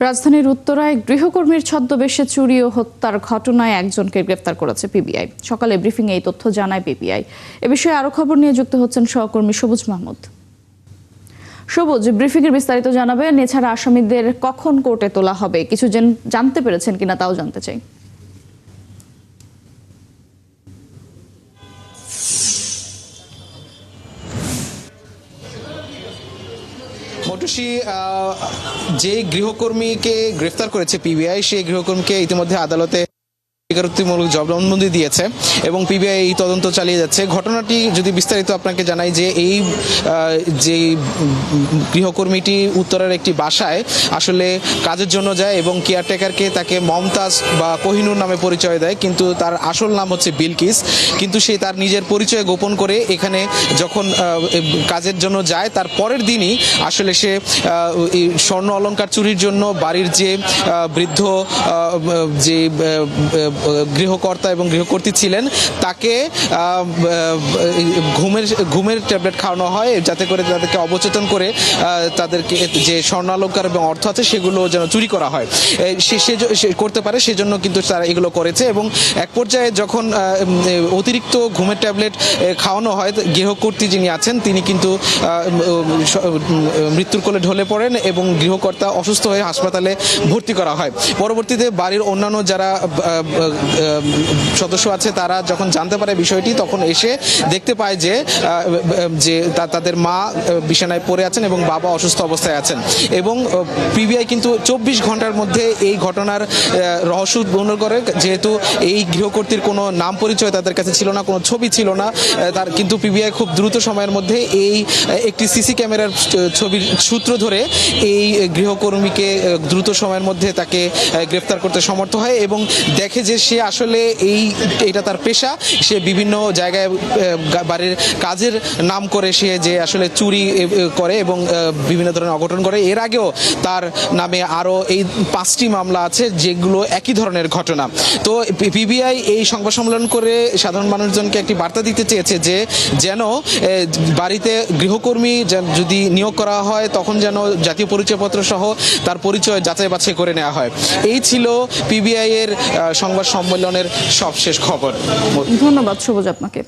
রাজধানীর উত্তরায় গৃহকর্মীর ছদ্মবেশে চুরি ও হত্যার ঘটনায় একজনকে গ্রেফতার করেছে পিবিআই। সকালে ব্রিফিংয়ে এই তথ্য জানায় পিবিআই। এ বিষয়ে আরো খবর নিয়ে যুক্ত হচ্ছেন সহকর্মী সবুজ মাহমুদ। সবুজ, ব্রিফিংয়ের বিস্তারিত জানাবেন। এছাড়া আসামিদের কখন কোর্টে তোলা হবে কিছু জানতে পেরেছেন কিনা তাও জানতে চাই। মটুসি, যে গৃহকর্মীকে গ্রেফতার করেছে পিবিআই, সেই গৃহকর্মীকে ইতিমধ্যে আদালতে স্বীকারোক্তিমূলক জবানবন্দি দিয়েছে এবং পিবিআই এই তদন্ত চালিয়ে যাচ্ছে। ঘটনাটি যদি বিস্তারিত আপনাকে জানাই যে যে গৃহকর্মীটি উত্তরের একটি বাসায় আসলে কাজের জন্য যায় এবং কেয়ারটেকারকে তাকে মমতাজ বা কোহিনুর নামে পরিচয় দেয়, কিন্তু তার আসল নাম হচ্ছে বিলকিস। কিন্তু সে তার নিজের পরিচয় গোপন করে এখানে যখন কাজের জন্য যায় তার পরের দিনই আসলে সে স্বর্ণ অলংকার চুরির জন্য বাড়ির যে বৃদ্ধ যে গৃহকর্তা এবং গৃহকর্ত্রী ছিলেন তাকে ঘুমের ট্যাবলেট খাওয়ানো হয়, যাতে করে তাদেরকে অবচেতন করে তাদেরকে যে স্বর্ণালংকার এবং অর্থ আছে সেগুলো যেন চুরি করা হয় সে করতে পারে, সেজন্য কিন্তু তারা এগুলো করেছে। এবং এক পর্যায়ে যখন অতিরিক্ত ঘুমের ট্যাবলেট খাওয়ানো হয়, গৃহকর্ত্রী যিনি আছেন তিনি কিন্তু মৃত্যুর কোলে ঢলে পড়েন এবং গৃহকর্তা অসুস্থ হয়ে হাসপাতালে ভর্তি করা হয়। পরবর্তীতে বাড়ির অন্যান্য যারা সদস্য আছে তারা যখন জানতে পারে বিষয়টি, তখন এসে দেখতে পায় যে তাদের মা বিছানায় পড়ে আছেন এবং বাবা অসুস্থ অবস্থায় আছেন। এবং পিবিআই কিন্তু 24 ঘন্টার মধ্যে এই ঘটনার রহস্য উদ্ঘাটন করে। যেহেতু এই গৃহকর্ত্রীর কোনো নাম পরিচয় তাদের কাছে ছিল না, কোনো ছবি ছিল না, তার কিন্তু পিবিআই খুব দ্রুত সময়ের মধ্যে একটি সিসি ক্যামেরার ছবির সূত্র ধরে এই গৃহকর্মীকে দ্রুত সময়ের মধ্যে তাকে গ্রেফতার করতে সমর্থ হয় এবং দেখে যে সে আসলে এটা তার পেশা। সে বিভিন্ন জায়গায় বাড়ির কাজের নাম করে সে যে আসলে চুরি করে এবং বিভিন্ন ধরনের অঘটন করে। এর আগেও তার নামে আরও এই 5টি মামলা আছে যেগুলো একই ধরনের ঘটনা। তো পিবিআই এই সংবাদ সম্মেলন করে সাধারণ মানুষজনকে একটি বার্তা দিতে চেয়েছে যে যেন বাড়িতে গৃহকর্মী যদি নিয়োগ করা হয় তখন যেন জাতীয় পরিচয়পত্র সহ তার পরিচয় যাচাই বাছাই করে নেওয়া হয়। এই ছিল পিবিআই এর সংবাদ সম্মেলনের সবশেষ খবর। ধন্যবাদ সবুজ আপনাকে।